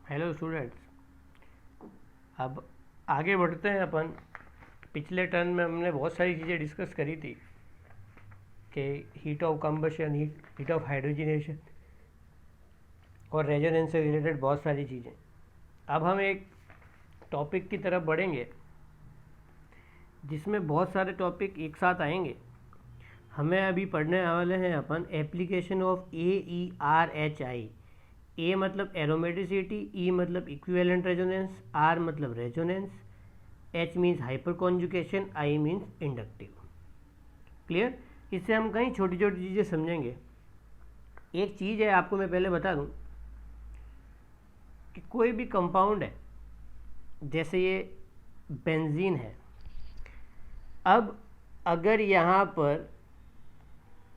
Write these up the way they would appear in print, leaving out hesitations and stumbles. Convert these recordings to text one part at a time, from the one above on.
Hello students, अब आगे बढ़ते हैं अपन। पिछले टर्न में हमने बहुत सारी चीज़ें डिस्कस करी थी कि heat of combustion, heat of hydrogenation और रेजोनेंस से रिलेटेड बहुत सारी चीज़ें। अब हम एक टॉपिक की तरफ बढ़ेंगे जिसमें बहुत सारे टॉपिक एक साथ आएंगे। हमें अभी पढ़ने वाले हैं अपन एप्लीकेशन ऑफ AERHI। ए मतलब एरोमेटिसिटी, ई मतलब इक्विवेलेंट रेजोनेंस, आर मतलब resonance, H means hyper conjugation, I means inductive. Clear? इससे हम कई छोटी छोटी चीज़ें समझेंगे। एक चीज़ है, आपको मैं पहले बता दूं कि कोई भी कंपाउंड है, जैसे ये बेंजीन है। अब अगर यहाँ पर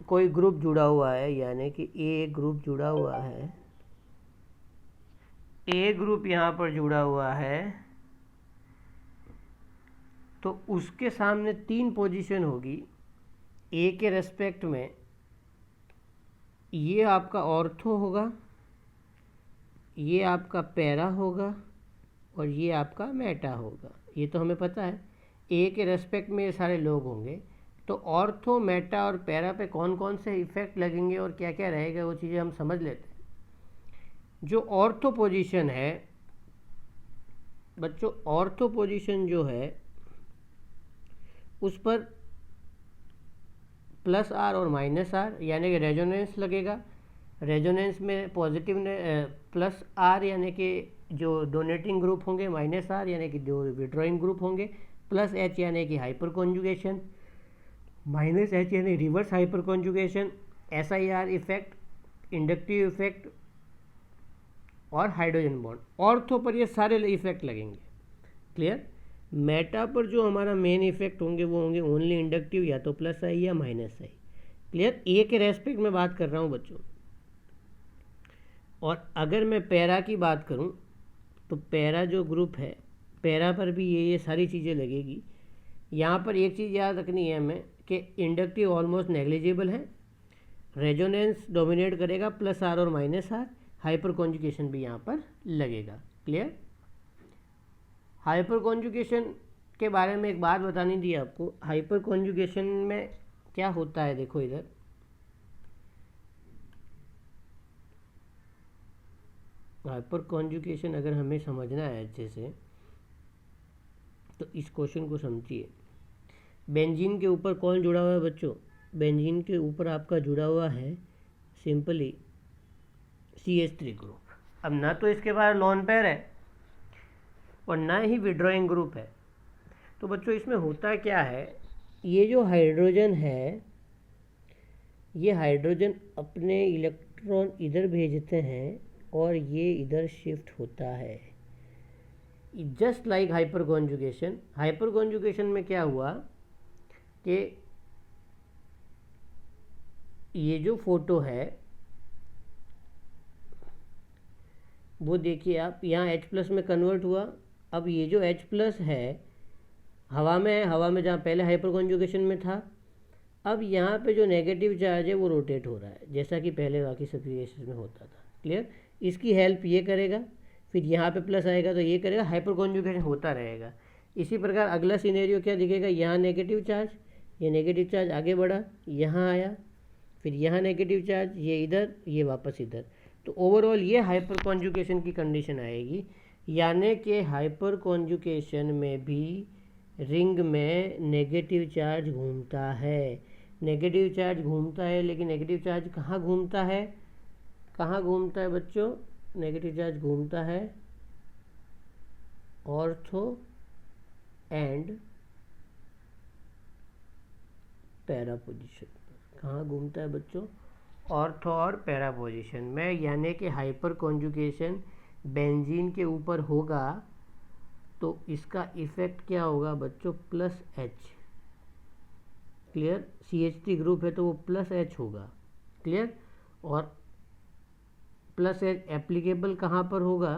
कोई ग्रुप जुड़ा हुआ है, यानी कि ए ग्रुप जुड़ा हुआ है, ए ग्रुप यहाँ पर जुड़ा हुआ है, तो उसके सामने तीन पोजीशन होगी ए के रेस्पेक्ट में। ये आपका ऑर्थो होगा, ये आपका पैरा होगा और ये आपका मेटा होगा। ये तो हमें पता है, ए के रेस्पेक्ट में ये सारे लोग होंगे। तो ऑर्थो, मेटा और पैरा पे कौन कौन से इफेक्ट लगेंगे और क्या क्या रहेगा, वो चीज़ें हम समझ लेते हैं। जो ऑर्थो पोजीशन है बच्चों, ऑर्थो पोजीशन जो है उस पर प्लस आर और माइनस आर यानी कि रेजोनेंस लगेगा। रेजोनेंस में पॉजिटिव ने प्लस आर यानी कि जो डोनेटिंग ग्रुप होंगे, माइनस आर यानी कि जो विड्रॉइंग ग्रुप होंगे, प्लस एच यानी कि हाइपर कॉन्जुगेशन, माइनस एच यानी reverse hyper conjugation, SIR effect, inductive effect और हाइड्रोजन बॉन्ड। ऑर्थो पर ये सारे इफेक्ट लगेंगे। क्लियर? मेटा पर जो हमारा मेन इफेक्ट होंगे वो होंगे ओनली इंडक्टिव, या तो प्लस आई या माइनस आई। क्लियर? ए के रेस्पेक्ट में बात कर रहा हूँ बच्चों। और अगर मैं पैरा की बात करूँ तो पैरा जो ग्रुप है, पैरा पर भी ये सारी चीज़ें लगेगी। यहाँ पर एक चीज़ याद रखनी है हमें कि इंडक्टिव ऑलमोस्ट नेग्लिजिबल है, रेजोनेंस डोमिनेट करेगा, प्लस आर और माइनस आर, हाइपर कॉन्जुगेशन भी यहाँ पर लगेगा। क्लियर? हाइपर कॉन्जुगेशन के बारे में एक बात बतानी थी आपको। हाइपर कॉन्जुगेशन में क्या होता है, देखो इधर हाइपर कॉन्जुगेशन अगर हमें समझना है अच्छे से तो इस क्वेश्चन को समझिए। बेंजीन के ऊपर कौन जुड़ा हुआ है बच्चों? बेंजीन के ऊपर आपका जुड़ा हुआ है सिंपली CH3 ग्रुप। अब ना तो इसके बाद लॉन पेयर है और ना ही विड्रॉइंग ग्रुप है। तो बच्चों इसमें होता क्या है, ये जो हाइड्रोजन है, ये हाइड्रोजन अपने इलेक्ट्रॉन इधर भेजते हैं और ये इधर शिफ्ट होता है, just like hyper conjugation. Hyper conjugation में क्या हुआ कि ये जो फोटो है वो देखिए आप, यहाँ H+ में कन्वर्ट हुआ। अब ये जो H+ है हवा में है, हवा में जहाँ पहले हाइपर कॉन्जुगेशन में था। अब यहाँ पे जो नेगेटिव चार्ज है वो रोटेट हो रहा है, जैसा कि पहले बाकी सभी केसेस में होता था। क्लियर? इसकी हेल्प ये करेगा, फिर यहाँ पे प्लस आएगा तो ये करेगा, हाइपर कॉन्जुगेशन होता रहेगा। इसी प्रकार अगला सिनेरियो क्या दिखेगा, यहाँ नेगेटिव चार्ज, ये नेगेटिव चार्ज आगे बढ़ा, यहाँ आया, फिर यहाँ नेगेटिव चार्ज, ये इधर, ये वापस इधर। तो ओवरऑल ये हाइपर कॉन्जुगेशन की कंडीशन आएगी। यानी कि हाइपर कॉन्जुगेशन में भी रिंग में नेगेटिव चार्ज घूमता है। नेगेटिव चार्ज घूमता है, लेकिन नेगेटिव चार्ज कहाँ घूमता है, कहाँ घूमता है बच्चों? नेगेटिव चार्ज घूमता है ऑर्थो एंड पैरा पोजीशन। कहाँ घूमता है बच्चों? ऑर्थो और पैरा पोजीशन में। यानी कि हाइपर कॉन्जुगेशन बेंजीन के ऊपर होगा तो इसका इफेक्ट क्या होगा बच्चों? Plus H. Clear? CH3 group है तो वो प्लस एच होगा। क्लियर? और प्लस एच एप्लीकेबल कहाँ पर होगा?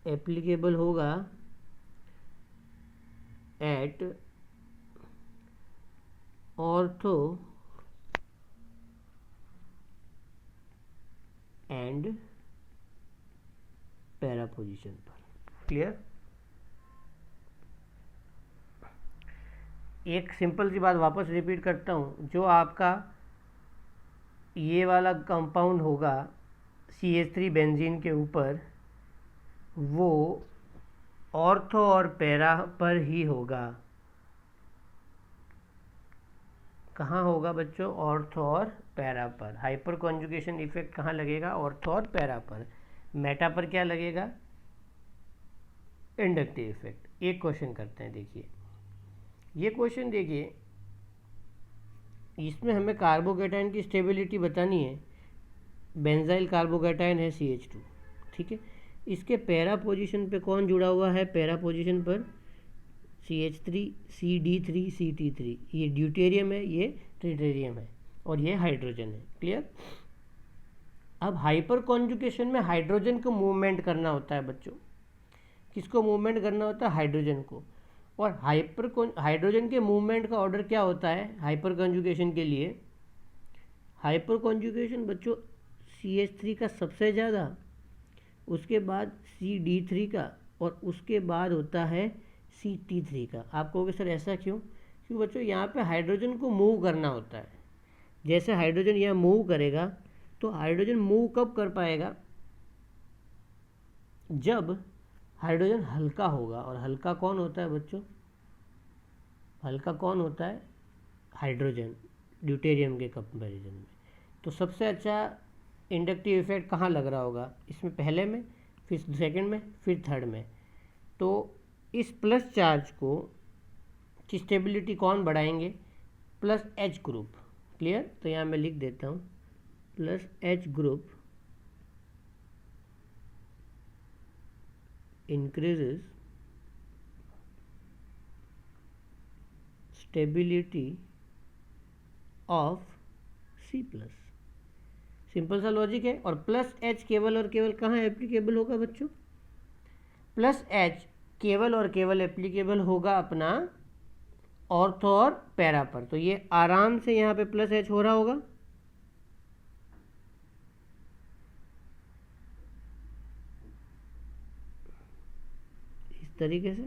एप्लीकेबल होगा at ortho and para position पर। क्लियर? एक सिंपल सी बात वापस रिपीट करता हूँ, जो आपका ये वाला कंपाउंड होगा CH3 बेंजीन के ऊपर, वो ऑर्थो और पैरा पर ही होगा। कहाँ होगा बच्चों? ऑर्थो और पैरा पर। हाइपर कॉन्जुगेशन इफेक्ट कहाँ लगेगा? ऑर्थो और पैरा पर। मेटा पर क्या लगेगा? Inductive effect. एक क्वेश्चन करते हैं, देखिए ये क्वेश्चन देखिए, इसमें हमें कार्बोकेटाइन की स्टेबिलिटी बतानी है। बेंजाइल कार्बोकेटाइन है CH2, ठीक है। इसके पैरा पोजीशन पे कौन जुड़ा हुआ है? पैरा पोजीशन पर CH3 CD3 CT3, ये ड्यूटेरियम है, ये ट्रिटेरियम है, और ये हाइड्रोजन है। क्लियर? अब हाइपर कॉन्जुगेशन में हाइड्रोजन को मूवमेंट करना होता है बच्चों। किसको मूवमेंट करना होता है? हाइड्रोजन को। और हाइड्रोजन के मूवमेंट का ऑर्डर क्या होता है हाइपर कॉन्जुगेशन के लिए? हाइपर कॉन्जुगेशन बच्चों CH3 का सबसे ज़्यादा, उसके बाद CD3 का, और उसके बाद होता है CT3 का। आप कहोगे सर ऐसा क्यों? क्योंकि बच्चों यहाँ पे हाइड्रोजन को मूव करना होता है। जैसे हाइड्रोजन यहाँ मूव करेगा, तो हाइड्रोजन मूव कब कर पाएगा? जब हाइड्रोजन हल्का होगा। और हल्का कौन होता है बच्चों? हल्का कौन होता है? हाइड्रोजन, ड्यूटेरियम के कंपैरिजन में। तो सबसे अच्छा इंडक्टिव इफेक्ट कहाँ लग रहा होगा? इसमें पहले में, फिर सेकंड में, फिर थर्ड में। तो इस प्लस चार्ज को की स्टेबिलिटी कौन बढ़ाएंगे? Plus H group. क्लियर? तो यहाँ मैं लिख देता हूँ, plus H group increases stability of C+। Simple सा लॉजिक है। और प्लस H केवल और केवल कहाँ एप्लीकेबल होगा बच्चों? प्लस H केवल और केवल एप्लीकेबल होगा अपना ऑर्थो और पैरा पर। तो ये आराम से यहाँ पे प्लस H हो रहा होगा। इस तरीके से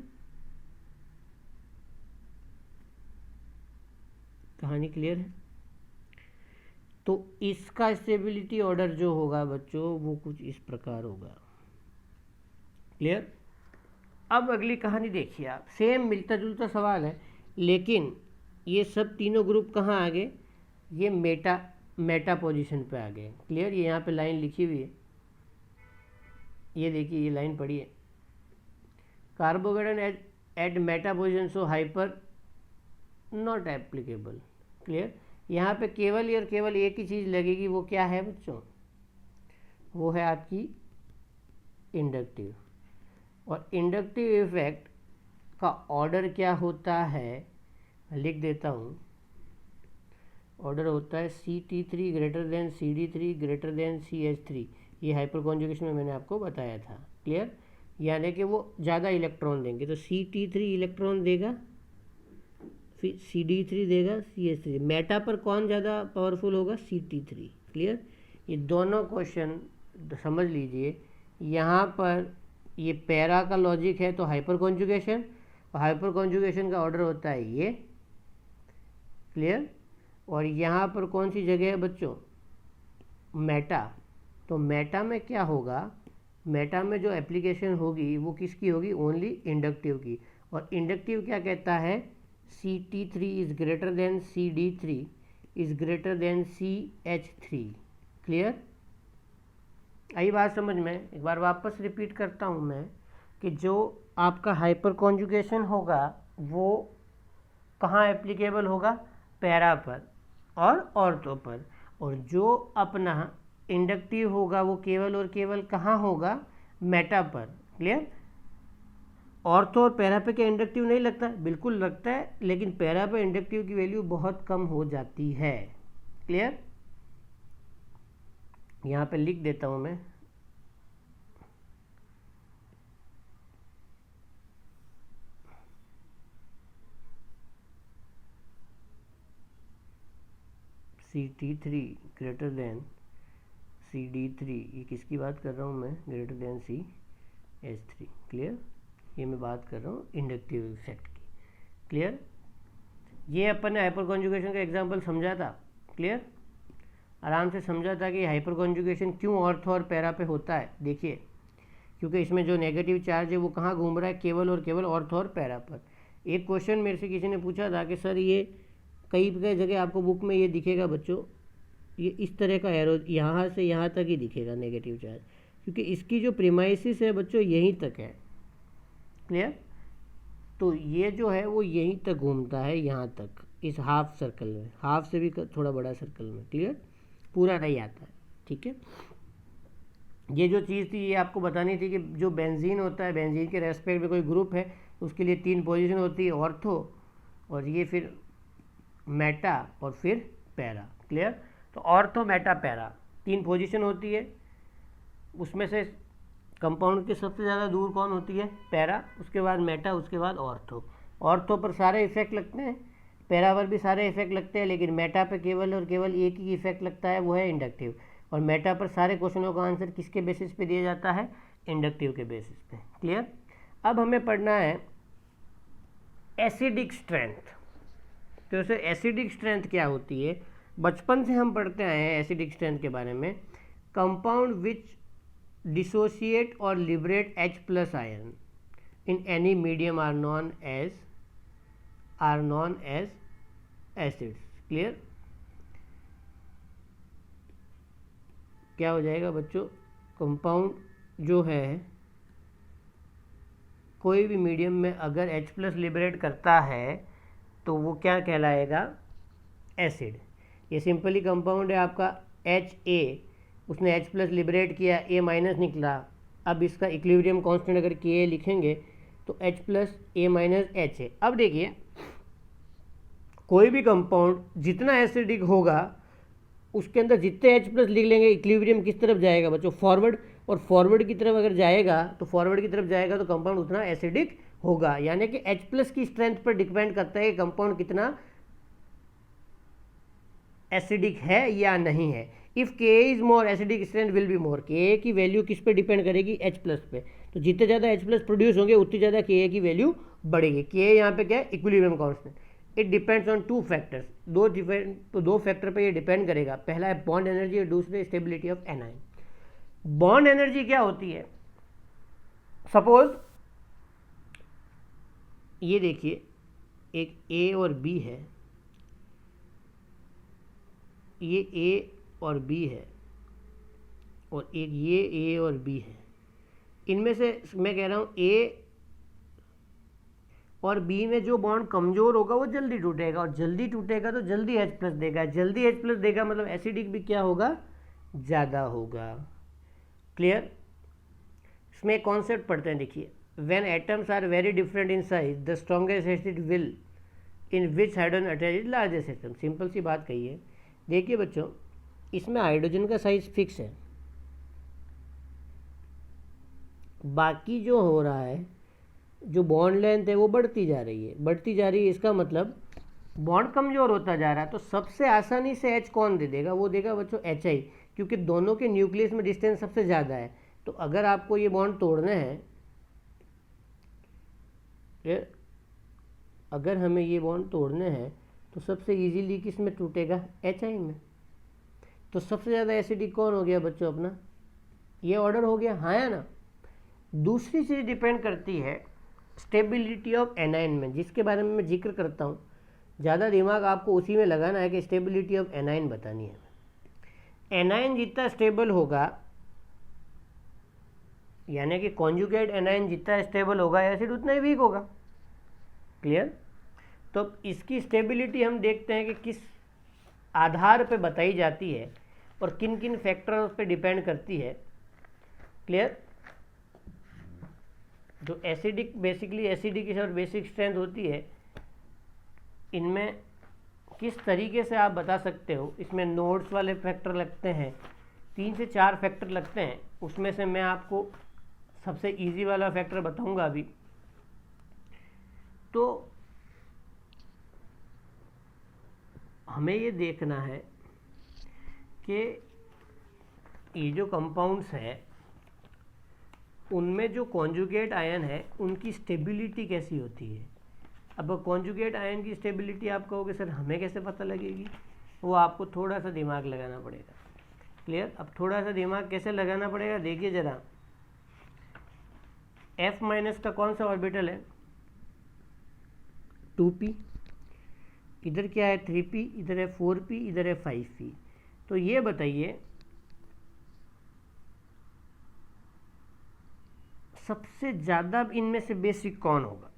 कहानी क्लियर है? तो इसका स्टेबिलिटी ऑर्डर जो होगा बच्चों, वो कुछ इस प्रकार होगा। क्लियर? अब अगली कहानी देखिए आप, सेम मिलता जुलता सवाल है, लेकिन ये सब तीनों ग्रुप कहाँ आ गए? ये मेटा पोजीशन पे आ गए। क्लियर? ये यहाँ पे लाइन लिखी हुई है, ये देखिए, ये लाइन पढ़िए। Carbocation at meta position so hyper not applicable. Clear? यहाँ पे केवल और केवल एक ही चीज़ लगेगी, वो क्या है बच्चों? वो है आपकी इंडक्टिव। और इंडक्टिव इफेक्ट का ऑर्डर क्या होता है? लिख देता हूँ, ऑर्डर होता है CT3 greater than CD3 greater than CH3। ये हाइपर कॉन्जुगेशन में मैंने आपको बताया था। क्लियर? यानी कि वो ज़्यादा इलेक्ट्रॉन देंगे, तो CT3 इलेक्ट्रॉन देगा, फिर CD3 देगा CH3। मेटा पर कौन ज़्यादा पावरफुल होगा? CT3। क्लियर? ये दोनों क्वेश्चन समझ लीजिए। यहाँ पर ये पैरा का लॉजिक है, तो हाइपर कॉन्जुगेशन, और हाइपर कॉन्जुगेशन का ऑर्डर होता है ये। क्लियर? और यहाँ पर कौन सी जगह है बच्चों? मेटा। तो मेटा में क्या होगा? मेटा में जो एप्लीकेशन होगी वो किसकी होगी? ओनली इंडक्टिव की। और इंडक्टिव क्या कहता है? CT3 is greater than CD3 is greater than CH3। Clear? आई बात समझ में? एक बार वापस रिपीट करता हूँ मैं, कि जो आपका हाइपर कॉन्जुगेशन होगा वो कहाँ एप्लीकेबल होगा? पैरा पर और ऑर्थो पर। और जो अपना इंडक्टिव होगा वो केवल और केवल कहाँ होगा? मेटा पर। क्लियर? ऑर्थो और पैरा पे क्या इंडक्टिव नहीं लगता? बिल्कुल लगता है, लेकिन पैरा पे इंडक्टिव की वैल्यू बहुत कम हो जाती है। क्लियर? यहाँ पे लिख देता हूँ मैं, CT3 ग्रेटर देन CD3, ये किसकी बात कर रहा हूँ मैं, ग्रेटर देन CH3। क्लियर, ये मैं बात कर रहा हूँ इंडक्टिव इफेक्ट की। क्लियर, ये अपन ने हाइपर कॉन्जुगेशन का एग्जांपल समझा था। क्लियर, आराम से समझा था कि हाइपर कॉन्जुगेशन क्यों ऑर्थो और पैरा पे होता है। देखिए, क्योंकि इसमें जो नेगेटिव चार्ज है वो कहाँ घूम रहा है, केवल और केवल ऑर्थो और पैरा पर। एक क्वेश्चन मेरे से किसी ने पूछा था कि सर ये कई जगह आपको बुक में ये दिखेगा बच्चों, ये इस तरह का एरो यहाँ से यहाँ तक ही दिखेगा नेगेटिव चार्ज, क्योंकि इसकी जो प्रीमाइसिस है बच्चों यहीं तक है। क्लियर, तो ये जो है वो यहीं तक घूमता है, यहाँ तक, इस हाफ सर्कल में, हाफ से भी थोड़ा बड़ा सर्कल में। क्लियर, पूरा नहीं आता है। ठीक है, ये जो चीज़ थी ये आपको बतानी थी कि जो बेंजीन होता है, बेंजीन के रेस्पेक्ट में कोई ग्रुप है उसके लिए 3 पोजीशन होती है, ऑर्थो, और ये फिर मेटा, और फिर पैरा। क्लियर, तो ऑर्थो मेटा पैरा 3 पोजीशन होती है, उसमें से कंपाउंड के सबसे ज़्यादा दूर कौन होती है, पैरा, उसके बाद मेटा, उसके बाद ऑर्थो। ऑर्थो पर सारे इफेक्ट लगते हैं, पैरा पर भी सारे इफेक्ट लगते हैं, लेकिन मेटा पर केवल और केवल एक ही इफेक्ट लगता है, वो है इंडक्टिव। और मेटा पर सारे क्वेश्चनों का आंसर किसके बेसिस पे दिया जाता है, इंडक्टिव के बेसिस पे। क्लियर, अब हमें पढ़ना है एसिडिक स्ट्रेंथ। तो ऐसे एसिडिक स्ट्रेंथ क्या होती है, बचपन से हम पढ़ते आए हैं एसिडिक स्ट्रेंथ के बारे में। कंपाउंड विच डिसोशिएट और liberate H+ ion in any medium are known as acids. Clear, क्या हो जाएगा बच्चों, कंपाउंड जो है कोई भी मीडियम में अगर H+ लिबरेट करता है तो वो क्या कहलाएगा, एसिड। ये सिंपली कंपाउंड है आपका HA, उसने H+ लिबरेट किया, A- निकला। अब इसका इक्विलिब्रियम कांस्टेंट अगर Ka लिखेंगे तो H+ A- H है। अब देखिए, कोई भी कंपाउंड जितना एसिडिक होगा उसके अंदर जितने H+ लिख लेंगे, इक्विलिब्रियम किस तरफ जाएगा बच्चों, फॉरवर्ड। और फॉरवर्ड की तरफ अगर जाएगा तो कंपाउंड उतना एसिडिक होगा। यानी कि H+ की स्ट्रेंथ पर डिपेंड करता है कि कंपाउंड कितना एसिडिक है या नहीं है। If Ka is more, acidic strength will be more. Ka की वैल्यू किस पे डिपेंड करेगी, H+ पे। तो जितने ज़्यादा H+ प्रोड्यूस होंगे उतनी ज़्यादा Ka की वैल्यू बढ़ेगी। Ka यहाँ पे क्या है, equilibrium constant. It depends on 2 factors, दो फैक्टर पे ये डिपेंड करेगा। पहला है बॉन्ड एनर्जी और दूसरे stability of anion. Bond energy क्या होती है, सपोज ये देखिए एक A और B है, ये A और B है, और एक ये A और B है। इनमें से मैं कह रहा हूँ A और B में जो बॉन्ड कमज़ोर होगा वो जल्दी टूटेगा, और जल्दी टूटेगा तो जल्दी H+ देगा, जल्दी H+ देगा मतलब एसिडिक भी क्या होगा, ज़्यादा होगा। क्लियर, इसमें कॉन्सेप्ट पढ़ते हैं। देखिए, when atoms are very different in size the strongest acid will in which hydrogen attach largest atom. Simple सी बात कही है। देखिए बच्चों, इसमें हाइड्रोजन का साइज फिक्स है, बाकी जो हो रहा है, जो बॉन्ड लेंथ है वो बढ़ती जा रही है, इसका मतलब बॉन्ड कमज़ोर होता जा रहा है। तो सबसे आसानी से H कौन दे देगा, वो देगा बच्चों HI, क्योंकि दोनों के न्यूक्लियस में डिस्टेंस सबसे ज़्यादा है। तो अगर आपको ये बॉन्ड तोड़ने हैं, अगर हमें ये बॉन्ड तोड़ने हैं तो सबसे इजीली किस में टूटेगा, HI में। तो सबसे ज़्यादा एसिडिक कौन हो गया बच्चों अपना, ये ऑर्डर हो गया, हाँ या ना। दूसरी चीज़ डिपेंड करती है स्टेबिलिटी ऑफ एनाइन में, जिसके बारे में मैं जिक्र करता हूँ। ज़्यादा दिमाग आपको उसी में लगाना है कि स्टेबिलिटी ऑफ एनाइन बतानी है। एनाइन जितना स्टेबल होगा, यानी कि कॉन्जुगेट एनाइन जितना स्टेबल होगा, एसिड उतना ही वीक होगा। क्लियर, तो इसकी स्टेबिलिटी हम देखते हैं कि किस आधार पे बताई जाती है और किन किन फैक्टर्स पे डिपेंड करती है। क्लियर, जो एसिडिक बेसिकली एसिडिक और बेसिक स्ट्रेंथ होती है, इनमें किस तरीके से आप बता सकते हो। इसमें नोड्स वाले फैक्टर लगते हैं, 3 से 4 फैक्टर लगते हैं। उसमें से मैं आपको सबसे इजी वाला फैक्टर बताऊंगा अभी। तो हमें ये देखना है कि ये जो कंपाउंड्स है उनमें जो कॉन्जुगेट आयन है उनकी स्टेबिलिटी कैसी होती है। अब कॉन्जुगेट आयन की स्टेबिलिटी आप कहोगे सर हमें कैसे पता लगेगी, वो आपको थोड़ा सा दिमाग लगाना पड़ेगा। क्लियर। अब थोड़ा सा दिमाग कैसे लगाना पड़ेगा, देखिए ज़रा, F माइनस का कौन सा ऑर्बिटल है, 2p, इधर क्या है 3p, इधर है 4p, इधर है 5p। तो ये बताइए सबसे ज़्यादा इनमें से बेसिक कौन होगा।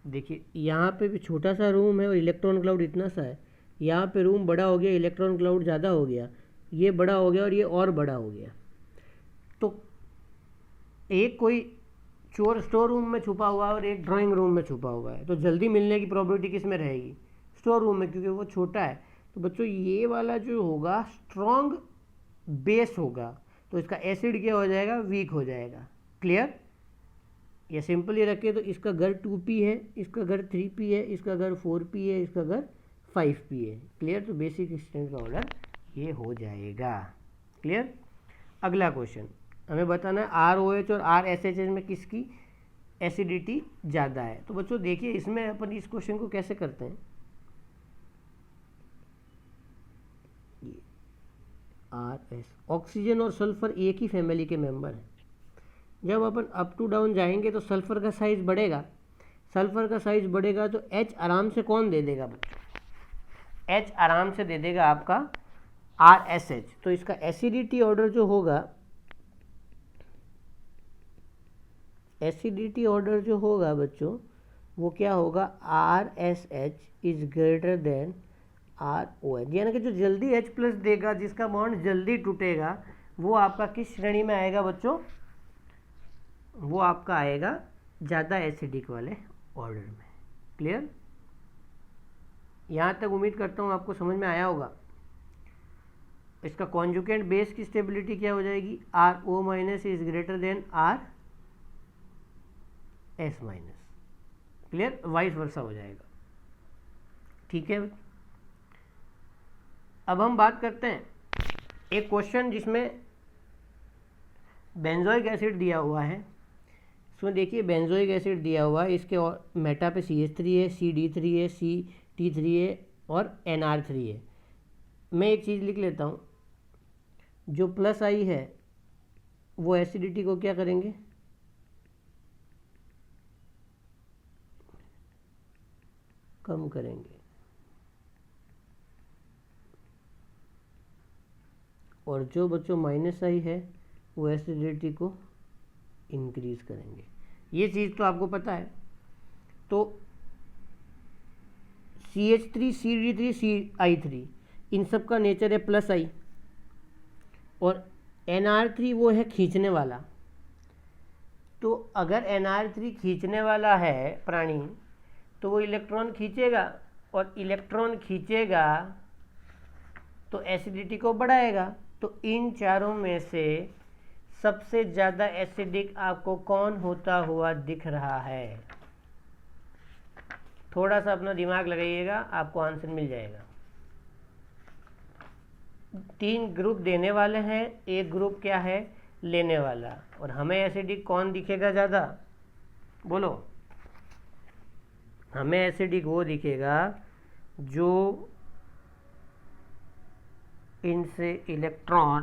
देखिए यहाँ पे भी छोटा सा रूम है और इलेक्ट्रॉन क्लाउड इतना सा है, यहाँ पे रूम बड़ा हो गया, इलेक्ट्रॉन क्लाउड ज़्यादा हो गया, ये बड़ा हो गया और ये और बड़ा हो गया। तो एक कोई चोर स्टोर रूम में छुपा हुआ है और एक ड्राइंग रूम में छुपा हुआ है, तो जल्दी मिलने की प्रोबेबिलिटी किस में रहेगी, स्टोर रूम में, क्योंकि वो छोटा है। तो बच्चों ये वाला जो होगा स्ट्रॉन्ग बेस होगा, तो इसका एसिड क्या हो जाएगा, वीक हो जाएगा। क्लियर। ये सिंपल ही रखे तो इसका घर 2p है, इसका घर 3p है, इसका घर 4p है, इसका घर 5p है। क्लियर। तो बेसिक स्ट्रेंथ का ऑर्डर ये हो जाएगा। क्लियर। अगला क्वेश्चन हमें बताना है ROH और RSH में किसकी एसिडिटी ज़्यादा है। तो बच्चों देखिए इसमें अपन इस क्वेश्चन को कैसे करते हैं, RS, ऑक्सीजन और सल्फर एक ही फैमिली के मेंबर हैं। जब अपन अप टू डाउन जाएंगे तो सल्फर का साइज बढ़ेगा, सल्फर का साइज बढ़ेगा तो H आराम से कौन दे देगा बच्चों, H आराम से दे देगा आपका RSH। तो इसका एसिडिटी ऑर्डर जो होगा, एसिडिटी ऑर्डर जो होगा बच्चों वो क्या होगा, RSH is greater then ROH, यानी कि जो जल्दी H प्लस देगा, जिसका बॉन्ड जल्दी टूटेगा, वो आपका किस श्रेणी में आएगा बच्चों, वो आपका आएगा ज़्यादा एसिडिक वाले ऑर्डर में। क्लियर। यहाँ तक उम्मीद करता हूँ आपको समझ में आया होगा। इसका कॉन्जुगेट बेस की स्टेबिलिटी क्या हो जाएगी, RO minus is greater then RS minus. Clear. Vice versa हो जाएगा। ठीक है। अब हम बात करते हैं एक क्वेश्चन जिसमें बेंजोइक एसिड दिया हुआ है। इसमें देखिए बेंजोइक एसिड दिया हुआ है, इसके और मेटा पे CH3 है, CD3 है, CT3 है और NR3 है। मैं एक चीज़ लिख लेता हूँ, जो प्लस आई है वो एसिडिटी को क्या करेंगे, कम करेंगे, और जो बच्चों माइनस आई है वो एसिडिटी को इंक्रीज करेंगे। ये चीज़ तो आपको पता है। तो CH3, CD3, CI3 इन सब का नेचर है प्लस आई, और NR3 वो है खींचने वाला। तो अगर NR3 खींचने वाला है प्राणी, तो वो इलेक्ट्रॉन खींचेगा, और इलेक्ट्रॉन खींचेगा तो एसिडिटी को बढ़ाएगा। तो इन चारों में से सबसे ज़्यादा एसिडिक आपको कौन होता हुआ दिख रहा है, थोड़ा सा अपना दिमाग लगाइएगा, आपको आंसर मिल जाएगा। 3 ग्रुप देने वाले हैं, एक ग्रुप क्या है, लेने वाला, और हमें एसिडिक कौन दिखेगा ज़्यादा, बोलो। हमें एसिडिक वो दिखेगा जो इनसे इलेक्ट्रॉन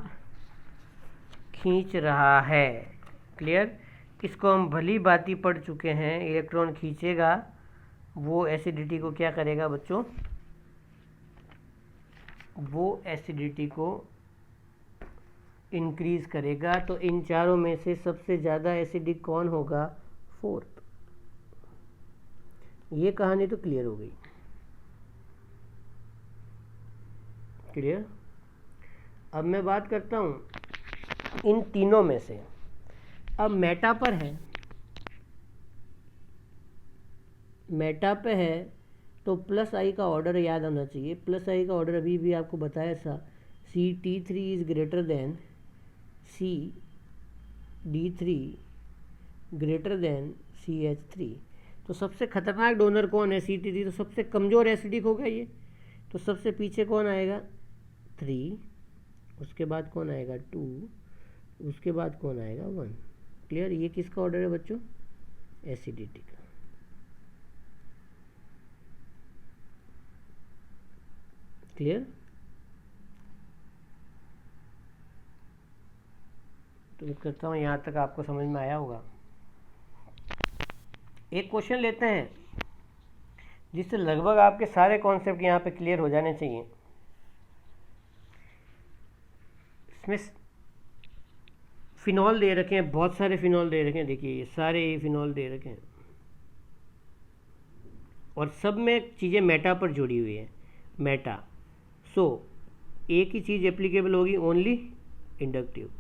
खींच रहा है। क्लियर। इसको हम भली बाती पढ़ चुके हैं, इलेक्ट्रॉन खींचेगा वो एसिडिटी को क्या करेगा बच्चों, वो एसिडिटी को इंक्रीज करेगा। तो इन चारों में से सबसे ज़्यादा एसिडिक कौन होगा, 4th। ये कहानी तो क्लियर हो गई। क्लियर। अब मैं बात करता हूँ इन तीनों में से। अब मेटा पर है, मेटा पे है तो प्लस आई का ऑर्डर याद आना चाहिए। प्लस आई का ऑर्डर अभी भी आपको बताया था, CT3 is greater than CD3 greater than CH3। तो सबसे खतरनाक डोनर कौन है, CT3, तो सबसे कमज़ोर एसिडिक होगा ये। तो सबसे पीछे कौन आएगा, 3 उसके बाद कौन आएगा 2, उसके बाद कौन आएगा 1। क्लियर? ये किसका ऑर्डर है बच्चों? एसिडिटी का। क्लियर? तो उम्मीद करता हूँ यहाँ तक आपको समझ में आया होगा। एक क्वेश्चन लेते हैं जिससे लगभग आपके सारे कॉन्सेप्ट यहाँ पे क्लियर हो जाने चाहिए। इसमें फिनॉल दे रखे हैं, बहुत सारे फिनॉल दे रखे हैं, देखिए ये सारे फिनॉल दे रखे हैं और सब में चीज़ें मेटा पर जुड़ी हुई है, मेटा। सो एक ही चीज़ एप्लीकेबल होगी ओनली इंडक्टिव,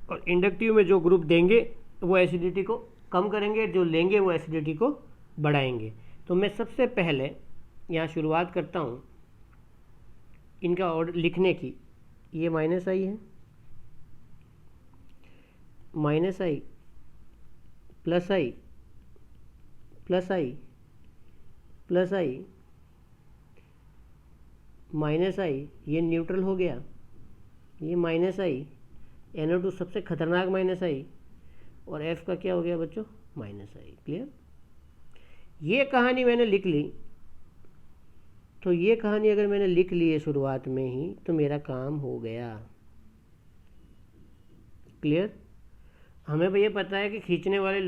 और इंडक्टिव में जो ग्रुप देंगे वो एसिडिटी को कम करेंगे, जो लेंगे वो एसिडिटी को बढ़ाएंगे। तो मैं सबसे पहले यहाँ शुरुआत करता हूँ इनका ऑर्डर लिखने की। ये माइनस आई है, माइनस आई, प्लस आई, प्लस आई, प्लस आई, माइनस आई, ये न्यूट्रल हो गया, ये माइनस आई, NO2 सबसे खतरनाक माइनस आई, और F का क्या हो गया बच्चों? Minus I. क्लियर? ये कहानी मैंने लिख ली, तो ये कहानी अगर मैंने लिख ली है शुरुआत में ही तो मेरा काम हो गया। क्लियर? हमें भैया पता है कि खींचने वाले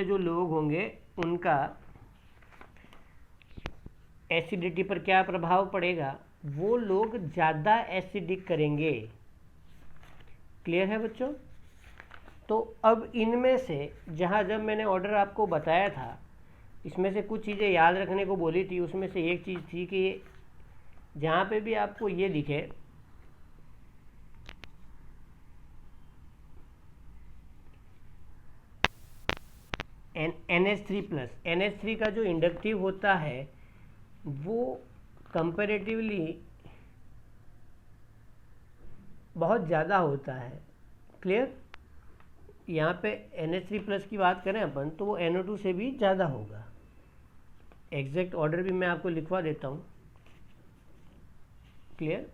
जो लोग होंगे उनका एसिडिटी पर क्या प्रभाव पड़ेगा? वो लोग ज़्यादा एसिडिक करेंगे। क्लियर है बच्चों? तो अब इनमें से जब मैंने ऑर्डर आपको बताया था, इसमें से कुछ चीज़ें याद रखने को बोली थी। उसमें से एक चीज़ थी कि जहाँ पे भी आपको ये दिखे NH3+, NH3 का जो इंडक्टिव होता है वो कंपैरेटिवली बहुत ज़्यादा होता है। क्लियर? यहाँ पे NH3+ की बात करें अपन तो वो NO2 से भी ज़्यादा होगा। एग्जैक्ट ऑर्डर भी मैं आपको लिखवा देता हूँ। क्लियर?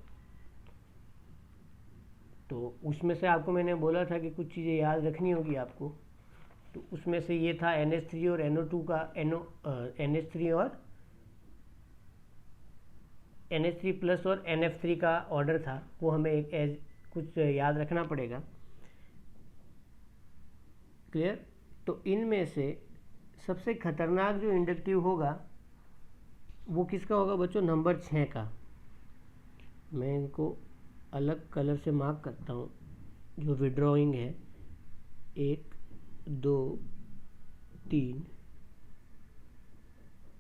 तो उसमें से आपको मैंने बोला था कि कुछ चीज़ें याद रखनी होगी आपको, तो उसमें से ये था NH3 और NO2 का NH3 और NH3+ और NF3 का ऑर्डर था, वो हमें एक कुछ याद रखना पड़ेगा। क्लियर? तो इनमें से सबसे खतरनाक जो इंडक्टिव होगा वो किसका होगा बच्चों? नंबर 6 का। मैं इनको अलग कलर से मार्क करता हूँ, जो विड्रॉइंग है। 1 2 3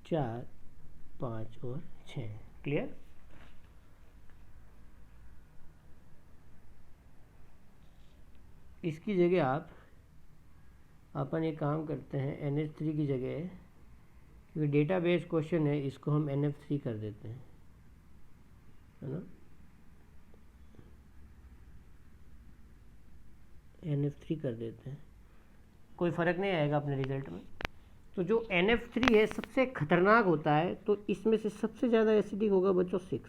4 5 और 6। क्लियर? इसकी जगह अपन एक काम करते हैं, NH3 की जगह, क्योंकि डेटाबेस क्वेश्चन है, इसको हम NF3 कर देते हैं, है ना? NF3 कर देते हैं, कोई फ़र्क नहीं आएगा अपने रिजल्ट में। तो जो NF3 है सबसे खतरनाक होता है, तो इसमें से सबसे ज़्यादा एसिडिक होगा बच्चों 6।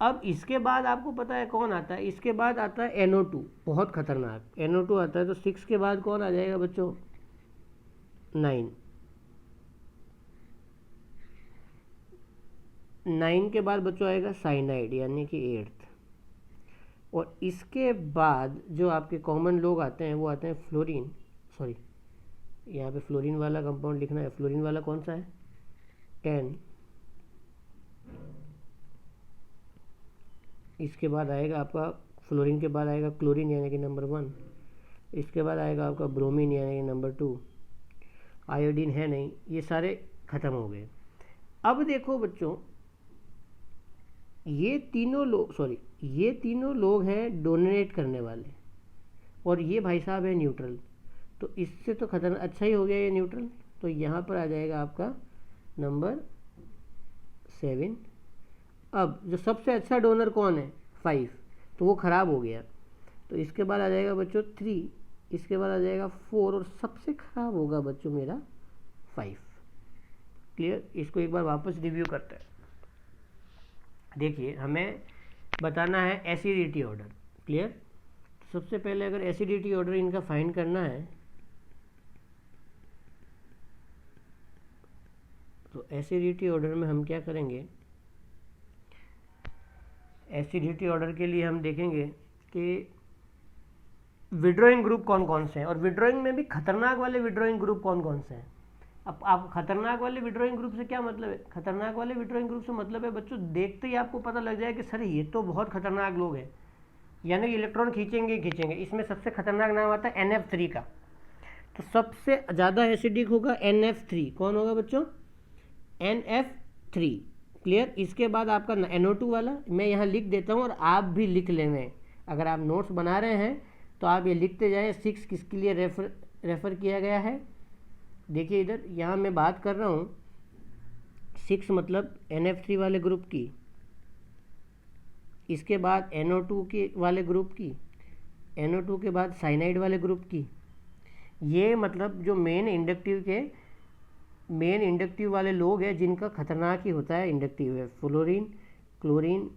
अब इसके बाद आपको पता है कौन आता है? इसके बाद आता है NO2, बहुत खतरनाक NO2 आता है। तो 6 के बाद कौन आ जाएगा बच्चों? 9। 9 के बाद बच्चों आएगा साइनाइड, यानी कि 8th। और इसके बाद जो आपके कॉमन लोग आते हैं वो आते हैं फ्लोरीन, सॉरी यहाँ पे फ्लोरीन वाला कंपाउंड लिखना है। फ्लोरीन वाला कौन सा है? 10। इसके बाद आएगा आपका, फ्लोरीन के बाद आएगा क्लोरीन यानी कि नंबर 1। इसके बाद आएगा आपका ब्रोमीन यानी कि नंबर 2। आयोडीन है नहीं, ये सारे ख़त्म हो गए। अब देखो बच्चों, ये तीनों लोग हैं डोनेट करने वाले, और ये भाई साहब है न्यूट्रल। तो इससे तो खतरनाक अच्छा ही हो गया ये न्यूट्रल। तो यहाँ पर आ जाएगा आपका नंबर 7। अब जो सबसे अच्छा डोनर कौन है? 5, तो वो ख़राब हो गया। तो इसके बाद आ जाएगा बच्चों 3, इसके बाद आ जाएगा 4, और सबसे ख़राब होगा बच्चों मेरा 5। क्लियर? इसको एक बार वापस रिव्यू करते हैं। देखिए हमें बताना है एसिडिटी ऑर्डर। क्लियर? सबसे पहले अगर एसिडिटी ऑर्डर इनका फाइंड करना है तो एसिडिटी ऑर्डर में हम क्या करेंगे, एसिडिटी ऑर्डर के लिए हम देखेंगे कि विड्रॉइंग ग्रुप कौन कौन से हैं, और विड्रॉइंग में भी खतरनाक वाले विड्रॉइंग ग्रुप कौन कौन से हैं। अब आप खतरनाक वाले विड्रॉइंग ग्रुप से क्या मतलब है? खतरनाक वाले विड्रॉइंग ग्रुप से मतलब है बच्चों, देखते ही आपको पता लग जाए कि सर ये तो बहुत खतरनाक लोग हैं, यानी कि इलेक्ट्रॉन खींचेंगे खींचेंगे। इसमें सबसे खतरनाक नाम आता है NF3 का। तो सबसे ज़्यादा एसिडिक होगा NF3। कौन होगा बच्चों? NF3। क्लियर? इसके बाद आपका NO2 वाला मैं यहाँ लिख देता हूँ और आप भी लिख लेंगे। अगर आप नोट्स बना रहे हैं तो आप ये लिखते जाएं। 6 किसके लिए रेफ़र किया गया है? देखिए इधर, यहाँ मैं बात कर रहा हूँ 6 मतलब NF3 वाले ग्रुप की, इसके बाद NO2 के वाले ग्रुप की, NO2 के बाद साइनाइड वाले ग्रुप की। ये मतलब जो मेन इंडक्टिव वाले लोग हैं जिनका खतरनाक ही होता है इंडक्टिव है, फ्लोरीन, क्लोरीन,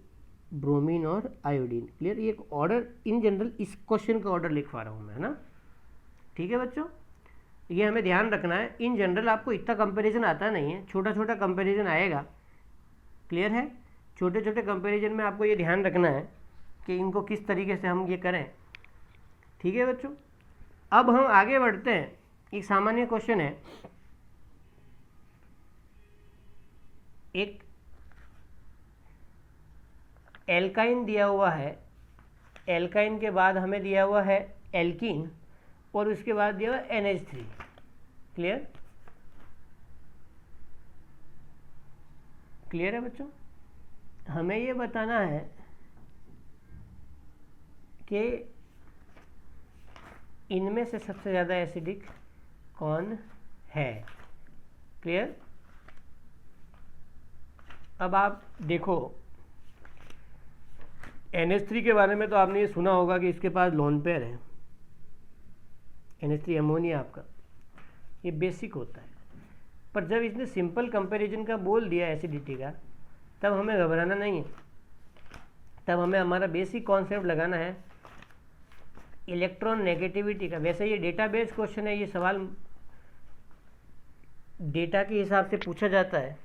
ब्रोमीन और आयोडीन। क्लियर? ये एक ऑर्डर इन जनरल इस क्वेश्चन का ऑर्डर लिख पा रहा हूँ मैं, है ना? ठीक है बच्चों, ये हमें ध्यान रखना है। इन जनरल आपको इतना कंपैरिजन आता नहीं है, छोटा छोटा कंपैरिजन आएगा। क्लियर है? छोटे छोटे कंपैरिजन में आपको ये ध्यान रखना है कि इनको किस तरीके से हम ये करें। ठीक है बच्चों, अब हम आगे बढ़ते हैं। एक सामान्य क्वेश्चन है, एक एल्काइन दिया हुआ है, एल्काइन के बाद हमें दिया हुआ है एल्कीन, और उसके बाद दिया हुआ NH3। क्लियर? क्लियर है बच्चों? हमें ये बताना है कि इनमें से सबसे ज़्यादा एसिडिक कौन है। क्लियर? अब आप देखो, NH3 के बारे में तो आपने ये सुना होगा कि इसके पास लोन पेयर है, NH3 अमोनिया आपका, ये बेसिक होता है। पर जब इसने सिंपल कंपैरिजन का बोल दिया एसिडिटी का, तब हमें घबराना नहीं है। तब हमें हमारा बेसिक कॉन्सेप्ट लगाना है इलेक्ट्रॉन नेगेटिविटी का। वैसे ये डेटाबेस क्वेश्चन है, ये सवाल डेटा के हिसाब से पूछा जाता है।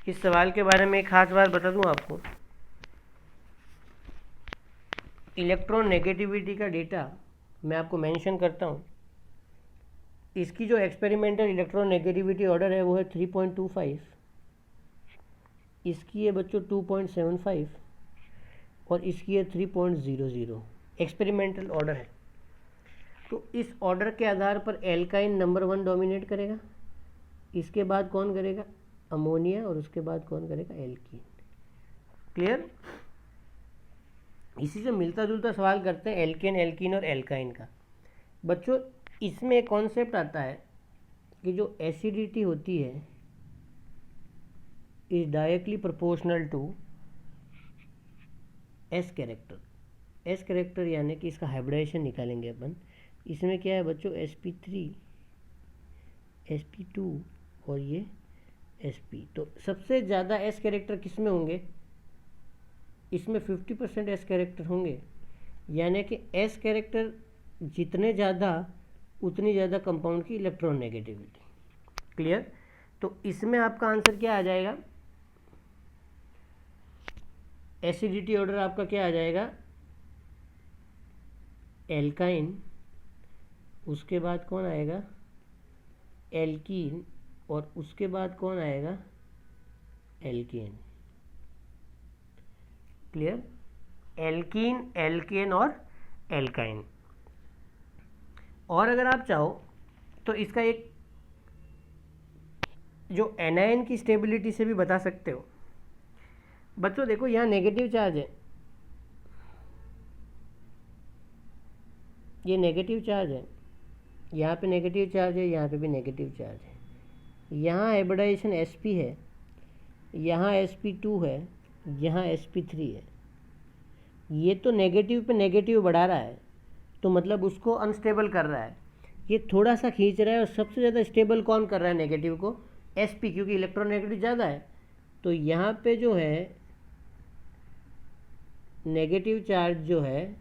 इस सवाल के बारे में एक खास बात बता दूं आपको, इलेक्ट्रॉन नेगेटिविटी का डेटा मैं आपको मेंशन करता हूं। इसकी जो एक्सपेरिमेंटल इलेक्ट्रॉन नेगेटिविटी ऑर्डर है वो है 3.25, इसकी है बच्चों 2.75 और इसकी है 3.00। एक्सपेरिमेंटल ऑर्डर है। तो इस ऑर्डर के आधार पर एल्काइन नंबर 1 डोमिनेट करेगा, इसके बाद कौन करेगा? अमोनिया, और उसके बाद कौन करेगा? एल्कीन। क्लियर? इसी से मिलता जुलता सवाल करते हैं एल्केन, एल्कीन और एल्काइन का। बच्चों इसमें एक कॉन्सेप्ट आता है कि जो एसिडिटी होती है is directly proportional to S character. S character यानी कि इसका हाइब्रिडाइजेशन निकालेंगे अपन। इसमें क्या है बच्चों? sp3, sp2 और ये sp। तो सबसे ज़्यादा एस कैरेक्टर किस में होंगे? इसमें 50% एस कैरेक्टर होंगे, यानी कि एस कैरेक्टर जितने ज़्यादा उतनी ज़्यादा कंपाउंड की इलेक्ट्रॉन नेगेटिविटी। क्लियर? तो इसमें आपका आंसर क्या आ जाएगा? एसिडिटी ऑर्डर आपका क्या आ जाएगा? एल्काइन, उसके बाद कौन आएगा? एल्कीन, और उसके बाद कौन आएगा? एल्केन। क्लियर? एल्कीन, एल्केन और एल्काइन। और अगर आप चाहो तो इसका एक जो एनायन की स्टेबिलिटी से भी बता सकते हो। बच्चों देखो यहाँ नेगेटिव चार्ज है, ये नेगेटिव चार्ज है, यहाँ पे नेगेटिव चार्ज है, यहाँ पे भी नेगेटिव चार्ज है। यहाँ हाइब्रिडाइजेशन sp है, यहाँ sp2 है, यहाँ sp3 है। ये तो नेगेटिव पे नेगेटिव बढ़ा रहा है, तो मतलब उसको अनस्टेबल कर रहा है। ये थोड़ा सा खींच रहा है, और सबसे ज़्यादा स्टेबल कौन कर रहा है नेगेटिव को? sp, क्योंकि इलेक्ट्रॉन नेगेटिव ज़्यादा है। तो यहाँ पे जो है नेगेटिव चार्ज जो है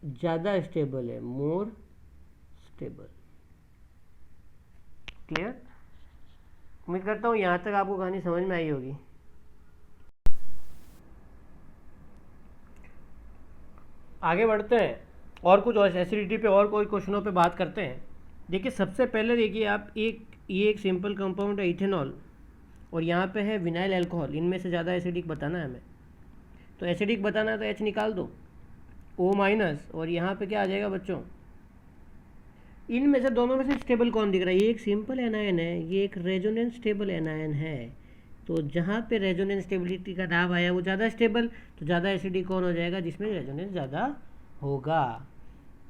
ज़्यादा स्टेबल है, मोर स्टेबल। क्लियर? उम्मीद करता हूँ यहाँ तक आपको कहानी समझ में आई होगी। आगे बढ़ते हैं और कुछ और एसिडिटी पे और कोई क्वेश्चनों पे बात करते हैं। देखिए सबसे पहले देखिए आप ये एक सिंपल कंपाउंड है इथेनॉल, और यहाँ पे है विनाइल अल्कोहल। इनमें से ज़्यादा एसिडिक बताना है हमें, तो एसिडिक बताना है तो H निकाल दो, O-, और यहाँ पे क्या आ जाएगा बच्चों, इनमें से दोनों में से स्टेबल कौन दिख रहा है? ये एक सिंपल एनायन है, ये एक रेजोनेंस स्टेबल एनायन है। तो जहाँ पे रेजोनेंस स्टेबिलिटी का नाम आया वो ज़्यादा स्टेबल, तो ज़्यादा एसिडिक कौन हो जाएगा? जिसमें रेजोनेंस ज़्यादा होगा।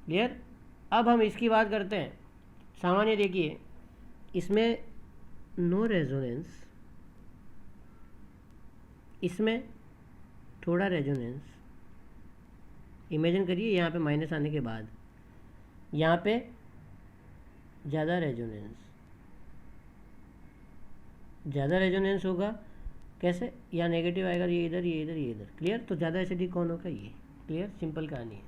क्लियर? अब हम इसकी बात करते हैं। सामान्य देखिए इसमें नो रेजोनेंस, इसमें थोड़ा रेजोनेंस। इमेजिन करिए यहाँ पे माइनस आने के बाद यहाँ पे ज़्यादा रेजोनेंस, ज़्यादा रेजोनेंस होगा कैसे? या नेगेटिव आएगा, ये इधर ये इधर ये इधर। क्लियर? तो ज़्यादा एसिडिक कौन होगा? ये। क्लियर? सिंपल कहानी है।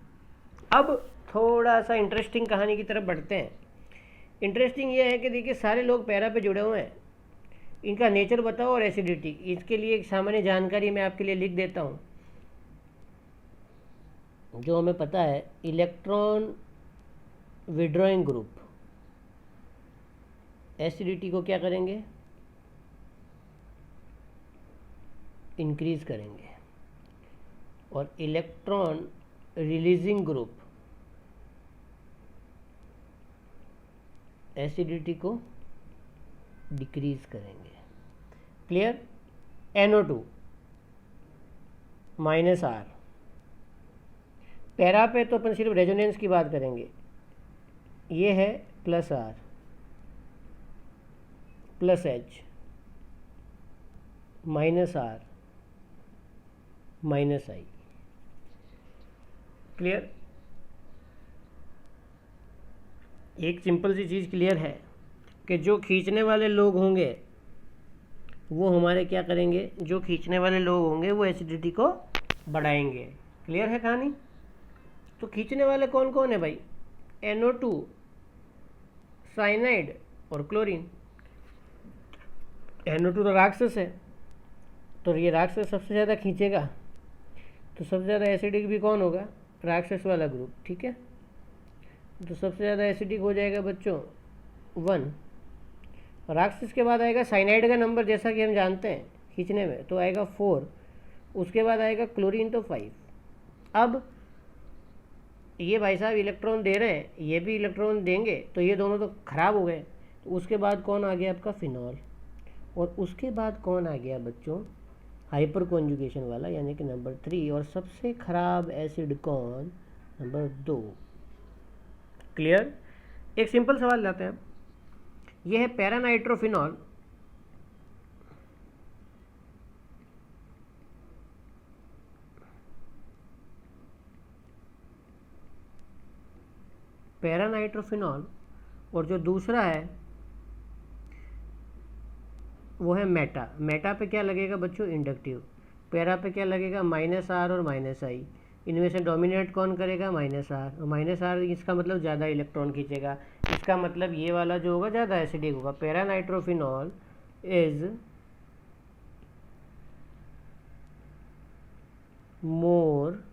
अब थोड़ा सा इंटरेस्टिंग कहानी की तरफ बढ़ते हैं। इंटरेस्टिंग ये है कि देखिए सारे लोग पैरा पे जुड़े हुए हैं, इनका नेचर बताओ और एसिडिटी। इसके लिए एक सामान्य जानकारी मैं आपके लिए लिख देता हूँ जो हमें पता है। इलेक्ट्रॉन विड्रॉइंग ग्रुप एसिडिटी को क्या करेंगे? इंक्रीज करेंगे, और इलेक्ट्रॉन रिलीजिंग ग्रुप एसिडिटी को डिक्रीज करेंगे। क्लियर? NO2 -R। पैरा पे तो अपन सिर्फ रेजोनेंस की बात करेंगे। ये है +R +H -R -I। Clear? एक सिंपल सी चीज़ क्लियर है कि जो खींचने वाले लोग होंगे वो हमारे क्या करेंगे? जो खींचने वाले लोग होंगे वो एसिडिटी को बढ़ाएंगे। क्लियर है कहानी? तो खींचने वाले कौन कौन है भाई? NO2, साइनाइड और क्लोरीन। NO2 तो राक्षस है, तो ये राक्षस सबसे ज़्यादा खींचेगा, तो सबसे ज़्यादा एसिडिक भी कौन होगा? राक्षस वाला ग्रुप। ठीक है, तो सबसे ज़्यादा एसिडिक हो जाएगा बच्चों 1। राक्षस के बाद आएगा साइनाइड का नंबर, जैसा कि हम जानते हैं खींचने में, तो आएगा 4। उसके बाद आएगा क्लोरीन, तो 5। अब ये भाई साहब इलेक्ट्रॉन दे रहे हैं, ये भी इलेक्ट्रॉन देंगे, तो ये दोनों तो खराब हो गए। तो उसके बाद कौन आ गया आपका? फिनॉल। और उसके बाद कौन आ गया बच्चों? हाइपर कॉन्जुगेशन वाला, यानी कि नंबर 3। और सबसे खराब एसिड कौन? नंबर 2। क्लियर? एक सिंपल सवाल लाते हैं। यह है पैरानाइट्रोफिनॉल। पैरानाइट्रोफिनॉल, और जो दूसरा है वो है मेटा। मेटा पे क्या लगेगा बच्चों? इंडक्टिव। पैरा पे क्या लगेगा? -R और -I। इनमें से डोमिनेट कौन करेगा? -R। और -R इसका मतलब ज़्यादा इलेक्ट्रॉन खींचेगा, इसका मतलब ये वाला जो होगा ज़्यादा एसिडिक होगा। Paranitrophenol is more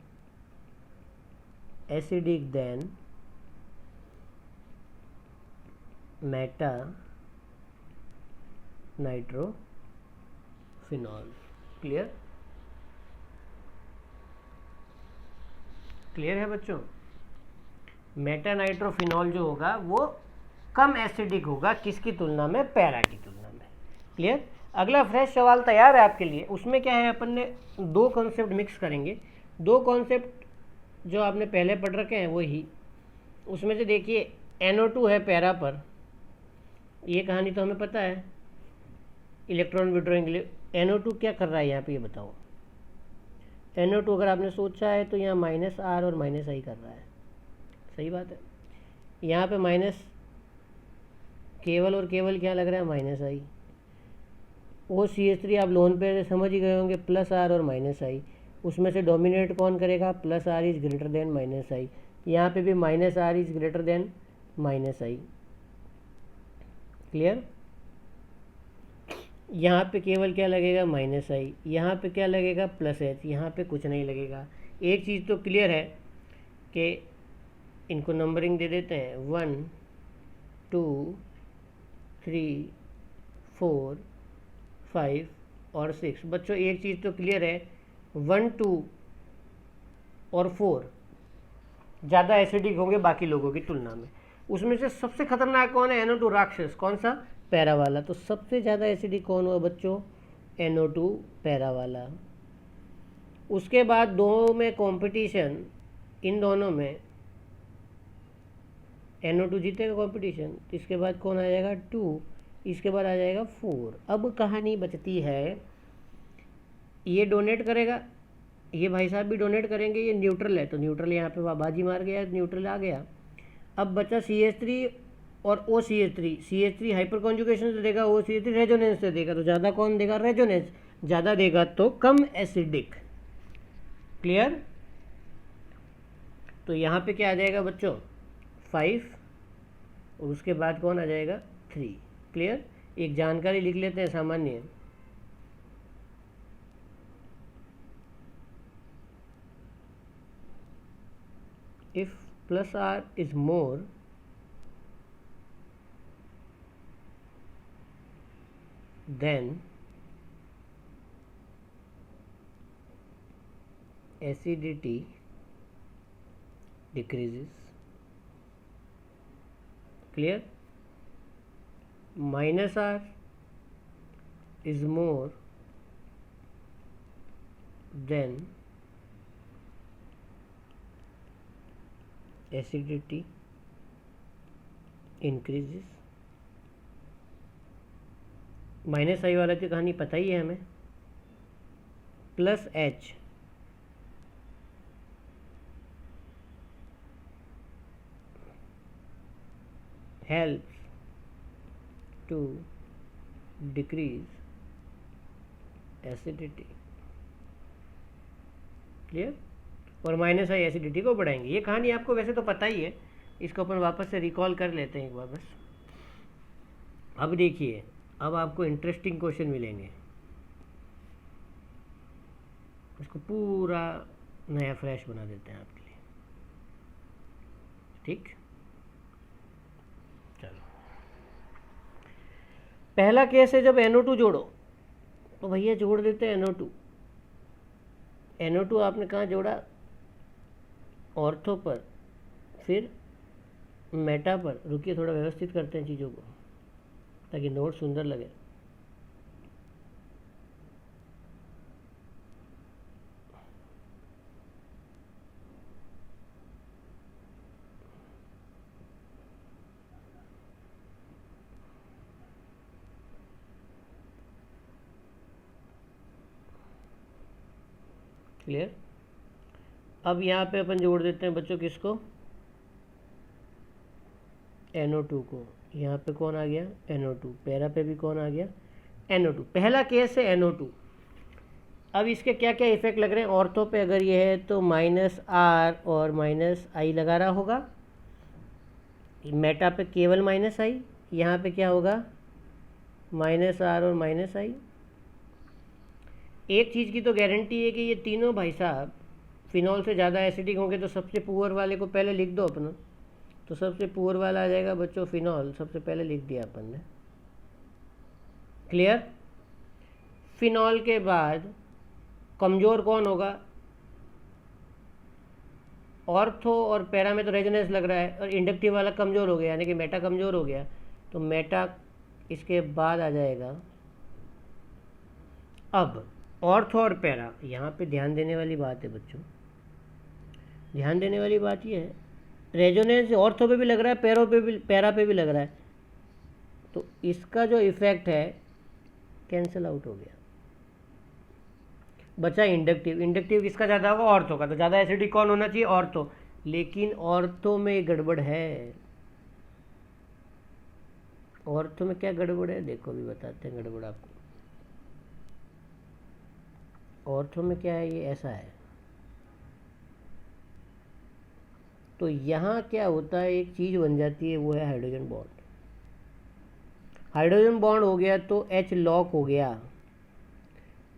acidic then Meta nitrophenol. Clear? Clear है बच्चों? मेटा नाइट्रोफिनॉल जो होगा वो कम एसिडिक होगा, किसकी तुलना में? पैरा की तुलना में। क्लियर? अगला फ्रेश सवाल तैयार है आपके लिए। उसमें क्या है, अपन ने 2 कॉन्सेप्ट मिक्स करेंगे। 2 कॉन्सेप्ट जो आपने पहले पढ़ रखे हैं वही। उसमें से देखिए NO2 है पैरा पर, ये कहानी तो हमें पता है, इलेक्ट्रॉन विड्रॉइंग। NO2 क्या कर रहा है यहाँ पे, ये बताओ। NO2 अगर आपने सोचा है तो यहाँ -R और -I कर रहा है। सही बात है। यहाँ पे केवल और केवल क्या लग रहा है? -I। OCH3 आप लोन पे समझ ही गए होंगे, प्लस आर और माइनस आई, उसमें से डोमिनेट कौन करेगा, plus R is greater than minus I. यहाँ पे भी minus R is greater than minus I. Clear? यहाँ पे केवल क्या लगेगा, माइनस आई, यहाँ पे क्या लगेगा, प्लस एच, यहाँ पे कुछ नहीं लगेगा। एक चीज़ तो क्लियर है कि इनको नंबरिंग दे देते हैं, 1 2 3 4 5 और 6। बच्चों एक चीज़ तो क्लियर है, 1 2 और 4 ज़्यादा एसिडिक होंगे बाकी लोगों की तुलना में। उसमें से सबसे खतरनाक कौन है, NO2 राक्षस। कौन सा, पैरा वाला। तो सबसे ज़्यादा एसिडिक कौन हुआ बच्चों, NO2 पैरा वाला। उसके बाद दो में कंपटीशन, इन दोनों में NO2 जीतेगा कंपटीशन, तो इसके बाद कौन आ जाएगा, 2, इसके बाद आ जाएगा 4। अब कहानी बचती है, ये डोनेट करेगा, ये भाई साहब भी डोनेट करेंगे, ये न्यूट्रल है तो न्यूट्रल यहाँ पे बाजी मार गया, न्यूट्रल आ गया। अब बचा CH3 और OCH3। CH3 हाइपर कॉन्जुगेशन से देगा, OCH3 रेजोनेंस से देगा, तो ज़्यादा कौन देगा, रेजोनेंस। ज़्यादा देगा तो कम एसिडिक। क्लियर? तो यहाँ पे क्या आ जाएगा बच्चों, 5, और उसके बाद कौन आ जाएगा, 3। क्लियर? एक जानकारी लिख लेते हैं सामान्य, if plus R is more then acidity decreases. Clear? Minus R is more then acidity increases. Minus I वाला की कहानी पता ही है हमें, plus H helps to decrease acidity. Clear? और माइनस आई एसिडिटी को बढ़ाएंगे। ये कहानी आपको वैसे तो पता ही है, इसको अपन वापस से रिकॉल कर लेते हैं एक बार बस। अब देखिए, अब आपको इंटरेस्टिंग क्वेश्चन मिलेंगे, इसको पूरा नया फ्रेश बना देते हैं आपके लिए। ठीक, चलो पहला केस है जब NO2 जोड़ो, तो भैया जोड़ देते हैं NO2। NO2 आपने कहाँ जोड़ा, ऑर्थो पर, फिर मेटा पर। रुकिए थोड़ा व्यवस्थित करते हैं चीज़ों को ताकि नोट सुंदर लगे। क्लियर? अब यहाँ पे अपन जोड़ देते हैं बच्चों किसको, NO2 को। यहाँ पे कौन आ गया, NO2। पैरा पे भी कौन आ गया, NO2। पहला केस है NO2। अब इसके क्या क्या इफेक्ट लग रहे हैं, ऑर्थो पे अगर ये है तो माइनस आर और माइनस आई लगा रहा होगा, मेटा पे केवल माइनस आई, यहाँ पे क्या होगा, माइनस आर और माइनस आई। एक चीज़ की तो गारंटी है कि ये तीनों भाई साहब फिनॉल से ज़्यादा एसिडिक होंगे, तो सबसे पुअर वाले को पहले लिख दो अपना। तो सबसे पुअर वाला आ जाएगा बच्चों फिनॉल, सबसे पहले लिख दिया अपन ने। क्लियर? फिनॉल के बाद कमज़ोर कौन होगा, ऑर्थो और पैरा में तो रेजोनेंस लग रहा है, और इंडक्टिव वाला कमज़ोर हो गया, यानी कि मेटा कमज़ोर हो गया, तो मेटा इसके बाद आ जाएगा। अब ऑर्थो और पैरा, यहाँ पे ध्यान देने वाली बात है बच्चों, ध्यान देने वाली बात ये है, रेजोनेंस ऑर्थो पे भी लग रहा है, पैरों पे भी, पैरा पे भी लग रहा है, तो इसका जो इफेक्ट है कैंसिल आउट हो गया, बचा इंडक्टिव। इंडक्टिव किसका ज़्यादा होगा, ऑर्थो का, तो ज़्यादा एसिडिक कौन होना चाहिए, ऑर्थो। लेकिन ऑर्थो में गड़बड़ है। ऑर्थो में क्या गड़बड़ है देखो, भी बताते हैं गड़बड़ आपको। ऑर्थो में क्या है, ये ऐसा है। तो यहाँ क्या होता है, एक चीज़ बन जाती है, वो है हाइड्रोजन बॉन्ड। हाइड्रोजन बॉन्ड हो गया तो H लॉक हो गया।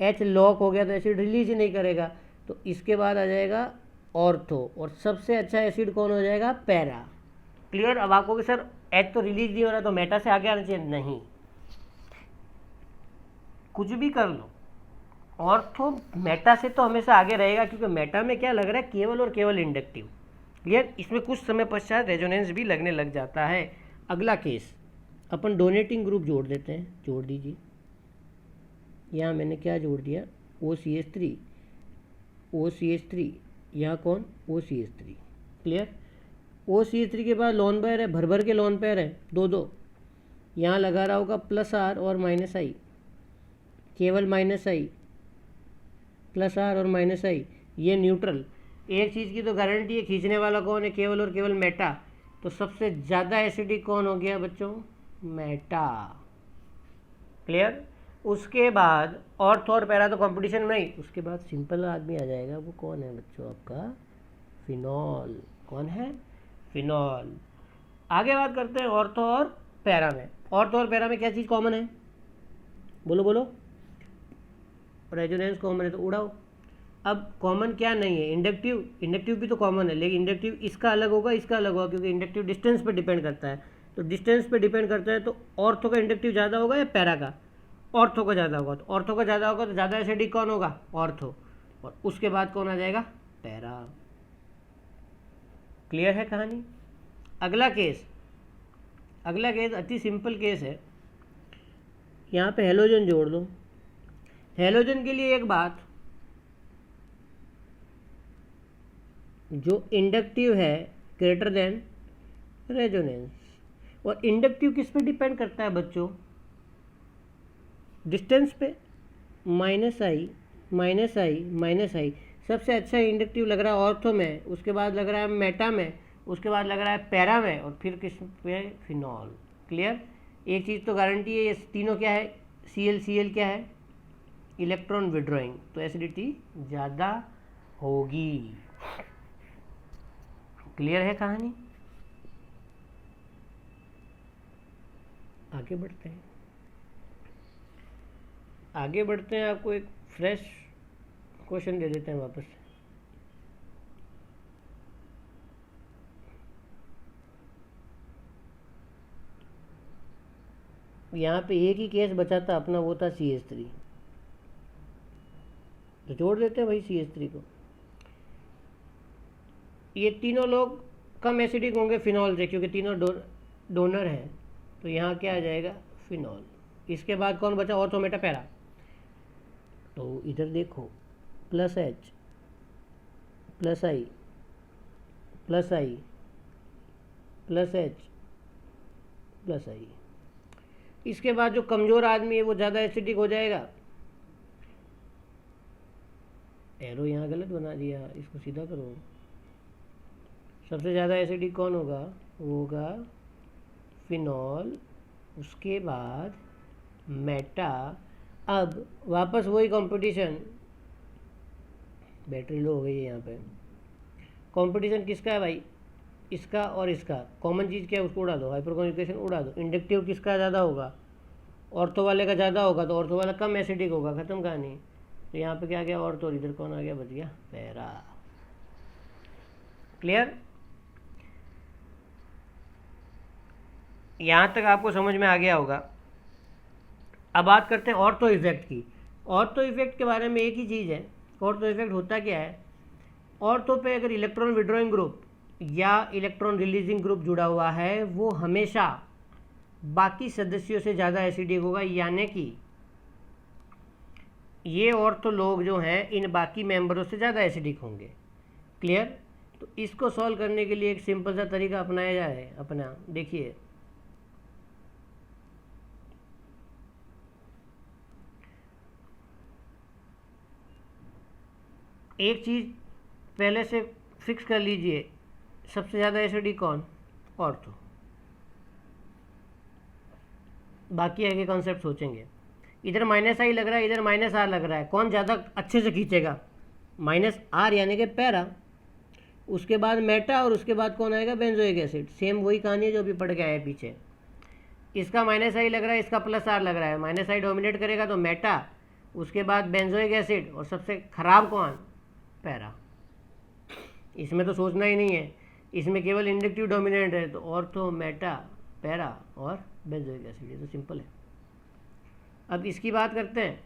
H लॉक हो गया तो एसिड रिलीज ही नहीं करेगा, तो इसके बाद आ जाएगा ऑर्थो, और सबसे अच्छा एसिड कौन हो जाएगा, पैरा। क्लियर। अब आपको कि सर H तो रिलीज नहीं हो रहा तो मेटा से आगे आना चाहिए, नहीं, कुछ भी कर लो, ऑर्थो मेटा से तो हमेशा आगे रहेगा, क्योंकि मेटा में क्या लग रहा है, केवल और केवल इंडक्टिव। क्लियर। इसमें कुछ समय पश्चात रेजोनेंस भी लगने लग जाता है। अगला केस अपन डोनेटिंग ग्रुप जोड़ देते हैं, जोड़ दीजिए। यहाँ मैंने क्या जोड़ दिया, OCH3, OCH3, यहाँ कौन, OCH3। क्लियर। OCH3 के बाद लोन पेयर है, भर भर के लोन पेयर है, दो दो। यहाँ लगा रहा होगा +R और -I, केवल -I, +R और -I, ये न्यूट्रल। एक चीज़ की तो गारंटी है, खींचने वाला कौन है, केवल और केवल मेटा। तो सबसे ज़्यादा एसिडिक कौन हो गया बच्चों, मेटा। क्लियर। उसके बाद ऑर्थो और पैरा तो कंपटीशन में ही, उसके बाद सिंपल आदमी आ जाएगा, वो कौन है बच्चों, आपका फिनॉल। कौन है, फिनॉल। आगे बात करते हैं ऑर्थो और पैरा में। ऑर्थो और पैरा में क्या चीज़ कॉमन है, बोलो बोलो, रेजोनेंस कॉमन है, तो उड़ाओ। अब कॉमन क्या नहीं है, इंडक्टिव। इंडक्टिव भी तो कॉमन है, लेकिन इंडक्टिव इसका अलग होगा, इसका अलग होगा, क्योंकि इंडक्टिव डिस्टेंस पे डिपेंड करता है। तो डिस्टेंस पे डिपेंड करता है, तो ऑर्थो का इंडक्टिव ज़्यादा होगा या पैरा का, ऑर्थो का ज़्यादा होगा। तो ऑर्थो का ज़्यादा होगा तो ज़्यादा एसिडिक कौन होगा, ऑर्थो, और उसके बाद कौन आ जाएगा, पैरा। क्लियर है कहानी। अगला केस, अगला केस अति सिंपल केस है। यहाँ पे हेलोजन जोड़ दो। हेलोजन के लिए एक बात, जो इंडक्टिव है ग्रेटर देन रेजोनेंस। और इंडक्टिव किस पे डिपेंड करता है बच्चों, डिस्टेंस पे। -I, -I, सबसे अच्छा इंडक्टिव लग रहा है ऑर्थो में, उसके बाद लग रहा है मेटा में, उसके बाद लग रहा है पैरा में, और फिर किस पे, फिनॉल। क्लियर। एक चीज़ तो गारंटी है, ये तीनों क्या है, Cl क्या है, इलेक्ट्रॉन विड्रॉइंग, तो एसिडिटी ज़्यादा होगी। क्लियर है कहानी। आगे बढ़ते हैं, आगे बढ़ते हैं, आपको एक फ्रेश क्वेश्चन दे देते हैं वापस। यहाँ पे एक ही केस बचा था अपना, वो था CH3, तो जोड़ देते हैं भाई CH3 को। ये तीनों लोग कम एसिडिक होंगे फिनॉल से, क्योंकि तीनों डोनर हैं, तो यहाँ क्या आ जाएगा, फिनॉल। इसके बाद कौन बचा, ऑर्थो मेटा पैरा। तो इधर देखो, +H, +I, +I, +H, +I। इसके बाद जो कमज़ोर आदमी है वो ज़्यादा एसिडिक हो जाएगा। एरो यहाँ गलत बना दिया, इसको सीधा करो। सबसे ज़्यादा एसिडिक कौन होगा, वो होगा फिनॉल, उसके बाद मेटा। अब वापस वही कंपटीशन, बैटरी लो हो गई है यहाँ पे। कंपटीशन किसका है भाई, इसका और इसका। कॉमन चीज़ क्या है, उसको उड़ा दो, हाइपर कॉन्जुगेशन उड़ा दो। इंडक्टिव किसका ज़्यादा होगा, ऑर्थो वाले का ज़्यादा होगा, तो ऑर्थो वाला कम एसिडिक होगा, ख़त्म कहानी। तो यहाँ पे क्या गया, ऑर्थो, इधर कौन आ गया, बच गया पैरा। क्लियर। यहाँ तक आपको समझ में आ गया होगा। अब बात करते हैं ऑर्थो इफेक्ट की। ऑर्थो इफेक्ट के बारे में एक ही चीज़ है, ऑर्थो इफेक्ट होता क्या है, ऑर्थो पे अगर इलेक्ट्रॉन विड्रॉइंग ग्रुप या इलेक्ट्रॉन रिलीजिंग ग्रुप जुड़ा हुआ है, वो हमेशा बाकी सदस्यों से ज़्यादा एसिडिक होगा, यानी कि ये ऑर्थो लोग जो हैं इन बाकी मेंबरों से ज़्यादा एसिडिक होंगे। क्लियर। तो इसको सॉल्व करने के लिए एक सिंपल सा तरीका अपनाया जाए अपना, देखिए। एक चीज़ पहले से फिक्स कर लीजिए, सबसे ज़्यादा एसिडिक कौन, ऑर्थो। बाकी आगे कॉन्सेप्ट सोचेंगे। इधर माइनस आई लग रहा है, इधर माइनस आर लग रहा है, कौन ज़्यादा अच्छे से खींचेगा? माइनस आर यानी कि पैरा, उसके बाद मेटा, और उसके बाद कौन आएगा? Benzoic acid. सेम वही कहानी है जो अभी पढ़ के आया पीछे। इसका माइनस आई लग रहा है, इसका प्लस आर लग रहा है, माइनस आई डोमिनेट करेगा तो मेटा, उसके बाद बेंजोइक एसिड, और सबसे खराब कौन? पैरा। इसमें तो सोचना ही नहीं है, इसमें केवल इंडक्टिव डोमिनेंट है, तो ऑर्थो, मेटा, पैरा और बेंजोइक एसिड। ये तो सिंपल है। अब इसकी बात करते हैं।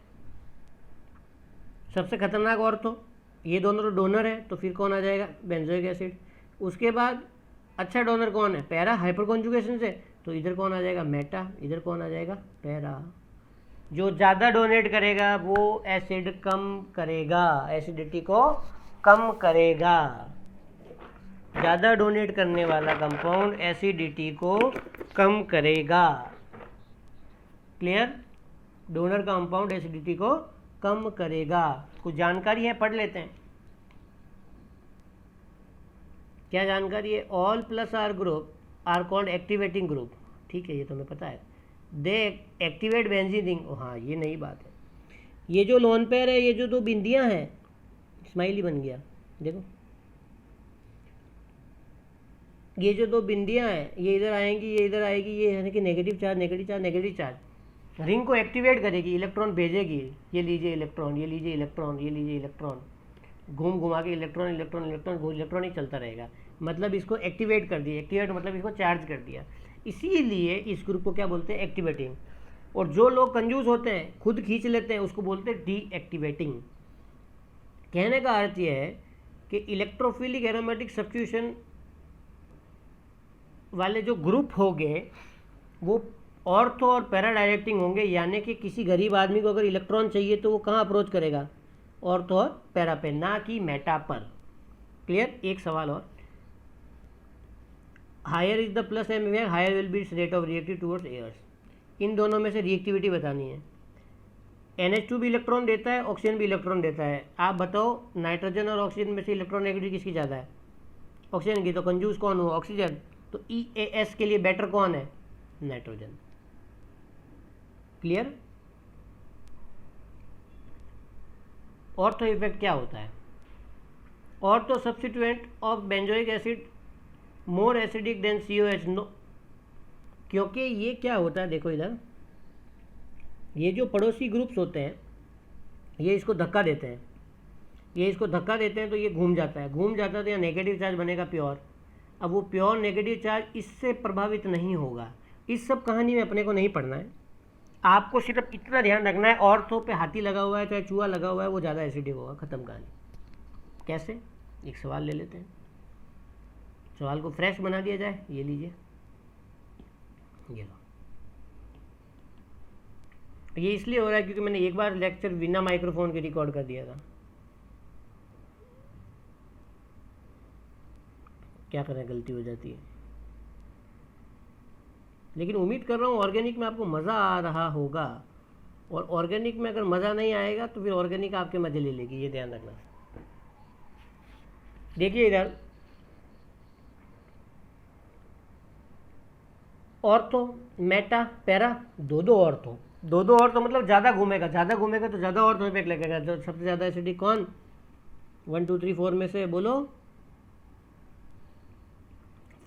सबसे खतरनाक ऑर्थो, ये दोनों तो डोनर है, तो फिर कौन आ जाएगा? Benzoic acid. उसके बाद अच्छा डोनर कौन है? पैरा, हाइपर कॉन्जुगेशन से, तो इधर कौन आ जाएगा? मेटा, इधर कौन आ जाएगा? पैरा। जो ज़्यादा डोनेट करेगा वो एसिड कम करेगा, एसिडिटी को कम करेगा। ज़्यादा डोनेट करने वाला कंपाउंड एसिडिटी को कम करेगा। क्लियर? डोनर कंपाउंड एसिडिटी को कम करेगा। कुछ जानकारी है, पढ़ लेते हैं। क्या जानकारी है? All plus R group are called activating group. ठीक है, ये तो हमें पता है। They activate benzene ring. हाँ, ये नई बात है। ये जो लोन पेयर है, ये जो दो बिंदियां हैं, स्माइली बन गया देखो, ये जो दो बिंदियां हैं, ये इधर आएंगी, ये इधर आएगी, ये यानी कि negative charge, negative charge, negative charge ring को एक्टिवेट करेगी, इलेक्ट्रॉन भेजेगी। ये लीजिए इलेक्ट्रॉन, ये लीजिए इलेक्ट्रॉन, ये लीजिए इलेक्ट्रॉन, घूम घुमा के इलेक्ट्रॉन इलेक्ट्रॉन इलेक्ट्रॉन इलेक्ट्रॉन ही चलता रहेगा। मतलब इसको एक्टिवेट कर दिया। एक्टिवेट मतलब इसको चार्ज कर दिया। इसीलिए इस ग्रुप को क्या बोलते हैं? एक्टिवेटिंग। और जो लोग कंजूस होते हैं, खुद खींच लेते हैं, उसको बोलते हैं डीएक्टिवेटिंग। कहने का अर्थ यह है कि इलेक्ट्रोफिलिक एरोमेटिक सब्स्टिट्यूशन वाले जो ग्रुप होंगे वो ऑर्थो और पैरा डायरेक्टिंग होंगे। यानी कि किसी गरीब आदमी को अगर इलेक्ट्रॉन चाहिए तो वो कहाँ अप्रोच करेगा? ऑर्थो और पैरा पे, ना कि मेटा पर। क्लियर? एक सवाल और, higher is the plus M where higher will be its rate of reactive towards airs. इन दोनों में से रिएक्टिविटी बतानी है। NH2 भी इलेक्ट्रॉन देता है, ऑक्सीजन भी इलेक्ट्रॉन देता है। आप बताओ नाइट्रोजन और ऑक्सीजन में से इलेक्ट्रॉन नेगेटिविटी किसकी ज़्यादा है? ऑक्सीजन की। तो कंजूस कौन हुआ? ऑक्सीजन। तो EAS के लिए बेटर कौन है? नाइट्रोजन। क्लियर? ऑर्थो इफेक्ट क्या होता है? Ortho substituent of benzoic acid more acidic than COH। No, क्योंकि ये क्या होता है, देखो इधर, ये जो पड़ोसी ग्रुप्स होते हैं, ये इसको धक्का देते हैं, ये इसको धक्का देते हैं, तो ये घूम जाता है। घूम जाता है तो यहाँ नेगेटिव चार्ज बनेगा प्योर। अब वो प्योर नेगेटिव चार्ज इससे प्रभावित नहीं होगा। इस सब कहानी में अपने को नहीं पढ़ना है। आपको सिर्फ इतना ध्यान रखना है, ऑर्थो पे हाथी लगा हुआ है चाहे चूहा लगा हुआ है, वो ज़्यादा एसिडिक होगा। खत्म कहानी। कैसे? एक सवाल ले लेते हैं, सवाल को फ्रेश बना दिया जाए। ये लीजिए, ये लो। ये इसलिए हो रहा है क्योंकि मैंने एक बार लेक्चर बिना माइक्रोफोन के रिकॉर्ड कर दिया था। क्या करें, गलती हो जाती है। लेकिन उम्मीद कर रहा हूँ ऑर्गेनिक में आपको मज़ा आ रहा होगा। और ऑर्गेनिक में अगर मज़ा नहीं आएगा तो फिर ऑर्गेनिक आपके मज़े ले लेगी, ये ध्यान रखना। देखिए इधर ऑर्थो, मेटा, पैरा, दो ऑर्थो। दो ऑर्थो मतलब ज़्यादा घूमेगा। ज़्यादा घूमेगा तो ज़्यादा ऑर्थो इफेक्ट लगेगा। जो सबसे ज़्यादा एसिडिक कौन? 1 2 3 4 में से बोलो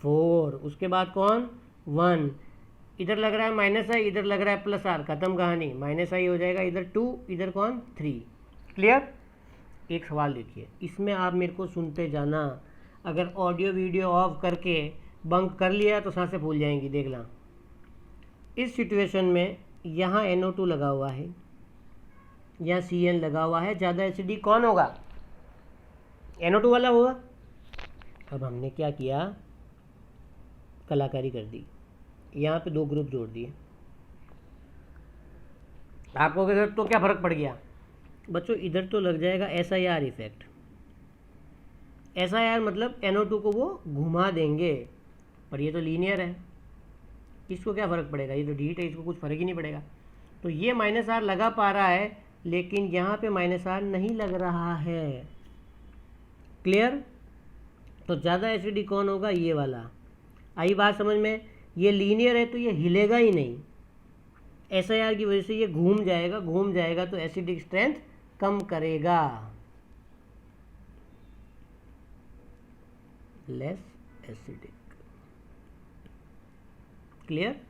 4। उसके बाद कौन? 1। इधर लग रहा है माइनस आई, इधर लग रहा है प्लस आर। खत्म कहानी। माइनस आई हो जाएगा, इधर 2, इधर कौन? 3। क्लियर? एक सवाल देखिए, इसमें आप मेरे को सुनते जाना। अगर ऑडियो वीडियो ऑफ करके बंक कर लिया तो सांसें फूल जाएंगी। देख ला, इस सिचुएशन में यहाँ NO2 लगा हुआ है, यहाँ CN लगा हुआ है। ज़्यादा एसिडिक कौन होगा? NO2 वाला होगा। अब हमने क्या किया, कलाकारी कर दी। यहाँ पे 2 ग्रुप जोड़ दिए। आपको तो क्या फ़र्क पड़ गया बच्चों? इधर तो लग जाएगा SIR इफेक्ट। SIR मतलब NO2 को वो घुमा देंगे। पर ये तो लीनियर है, इसको क्या फ़र्क पड़ेगा? ये तो हीट है, इसको कुछ फ़र्क ही नहीं पड़ेगा। तो ये -R लगा पा रहा है, लेकिन यहाँ पे -R नहीं लग रहा है। क्लियर? तो ज़्यादा एसिडिक कौन होगा? ये वाला। आई बात समझ में? ये लीनियर है तो ये हिलेगा ही नहीं। SIR की वजह से ये घूम जाएगा तो एसिडिक स्ट्रेंथ कम करेगा, लेस एसिडिक। क्लियर?